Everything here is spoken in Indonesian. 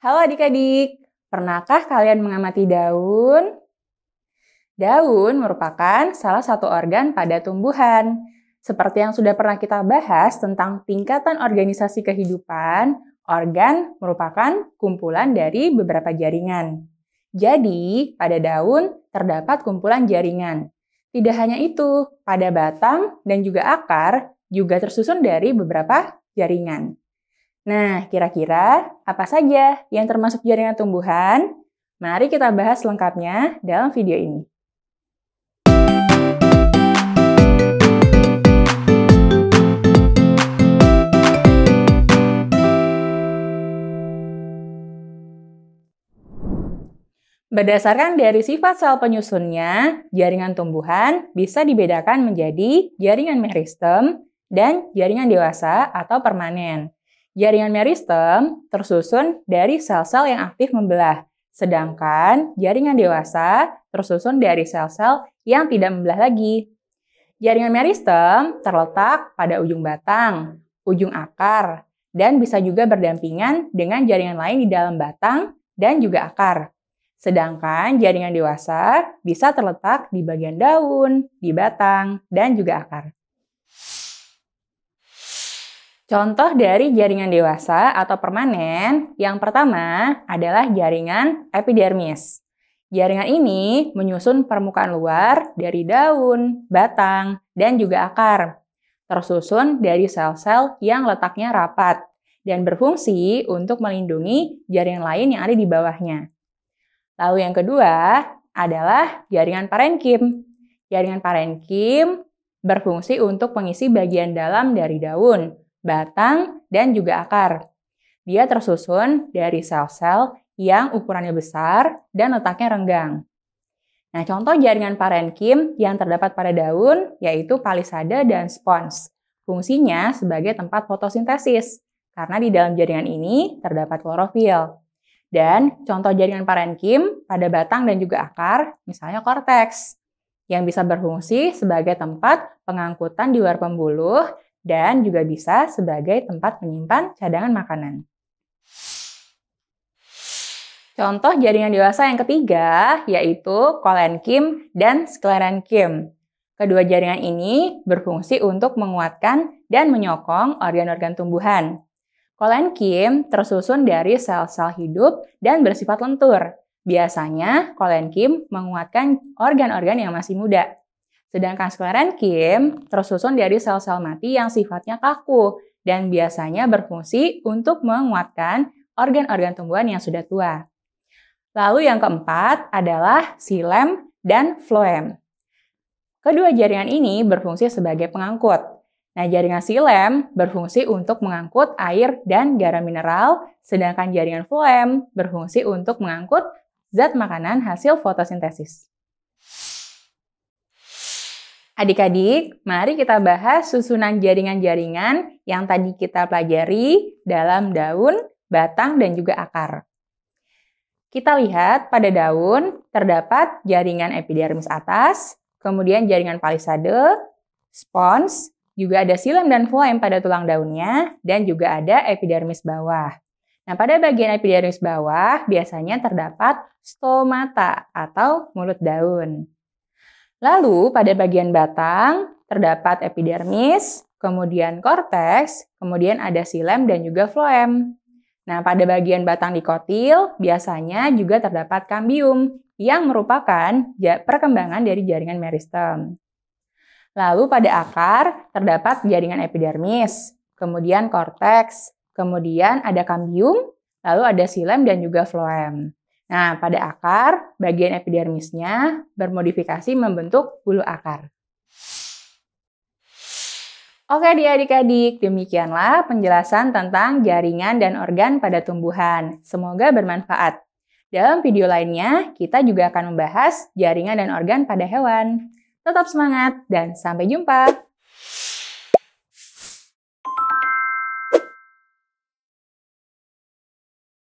Halo adik-adik, pernahkah kalian mengamati daun? Daun merupakan salah satu organ pada tumbuhan. Seperti yang sudah pernah kita bahas tentang tingkatan organisasi kehidupan, organ merupakan kumpulan dari beberapa jaringan. Jadi, pada daun terdapat kumpulan jaringan. Tidak hanya itu, pada batang dan juga akar juga tersusun dari beberapa jaringan. Nah, kira-kira apa saja yang termasuk jaringan tumbuhan? Mari kita bahas lengkapnya dalam video ini. Berdasarkan dari sifat sel penyusunnya, jaringan tumbuhan bisa dibedakan menjadi jaringan meristem dan jaringan dewasa atau permanen. Jaringan meristem tersusun dari sel-sel yang aktif membelah, sedangkan jaringan dewasa tersusun dari sel-sel yang tidak membelah lagi. Jaringan meristem terletak pada ujung batang, ujung akar, dan bisa juga berdampingan dengan jaringan lain di dalam batang dan juga akar. Sedangkan jaringan dewasa bisa terletak di bagian daun, di batang, dan juga akar. Contoh dari jaringan dewasa atau permanen, yang pertama adalah jaringan epidermis. Jaringan ini menyusun permukaan luar dari daun, batang, dan juga akar. Tersusun dari sel-sel yang letaknya rapat dan berfungsi untuk melindungi jaringan lain yang ada di bawahnya. Lalu yang kedua adalah jaringan parenkim. Jaringan parenkim berfungsi untuk mengisi bagian dalam dari daun, batang, dan juga akar. Dia tersusun dari sel-sel yang ukurannya besar dan letaknya renggang. Nah, contoh jaringan parenkim yang terdapat pada daun yaitu palisade dan spons. Fungsinya sebagai tempat fotosintesis, karena di dalam jaringan ini terdapat klorofil. Dan contoh jaringan parenkim pada batang dan juga akar, misalnya korteks, yang bisa berfungsi sebagai tempat pengangkutan di luar pembuluh dan juga bisa sebagai tempat menyimpan cadangan makanan. Contoh jaringan dewasa yang ketiga yaitu kolenkim dan sklerenkim. Kedua jaringan ini berfungsi untuk menguatkan dan menyokong organ-organ tumbuhan. Kolenkim tersusun dari sel-sel hidup dan bersifat lentur. Biasanya, kolenkim menguatkan organ-organ yang masih muda. Sedangkan sklerenkim tersusun dari sel-sel mati yang sifatnya kaku dan biasanya berfungsi untuk menguatkan organ-organ tumbuhan yang sudah tua. Lalu yang keempat adalah xilem dan floem. Kedua jaringan ini berfungsi sebagai pengangkut. Nah, jaringan xilem berfungsi untuk mengangkut air dan garam mineral, sedangkan jaringan floem berfungsi untuk mengangkut zat makanan hasil fotosintesis. Adik-adik, mari kita bahas susunan jaringan-jaringan yang tadi kita pelajari dalam daun, batang, dan juga akar. Kita lihat pada daun terdapat jaringan epidermis atas, kemudian jaringan palisade, spons, juga ada xilem dan floem pada tulang daunnya, dan juga ada epidermis bawah. Nah, pada bagian epidermis bawah biasanya terdapat stomata atau mulut daun. Lalu, pada bagian batang terdapat epidermis, kemudian korteks, kemudian ada xilem dan juga floem. Nah, pada bagian batang dikotil biasanya juga terdapat kambium yang merupakan perkembangan dari jaringan meristem. Lalu pada akar terdapat jaringan epidermis, kemudian korteks, kemudian ada kambium, lalu ada xilem dan juga floem. Nah, pada akar, bagian epidermisnya bermodifikasi membentuk bulu akar. Oke adik-adik, demikianlah penjelasan tentang jaringan dan organ pada tumbuhan. Semoga bermanfaat. Dalam video lainnya, kita juga akan membahas jaringan dan organ pada hewan. Tetap semangat dan sampai jumpa!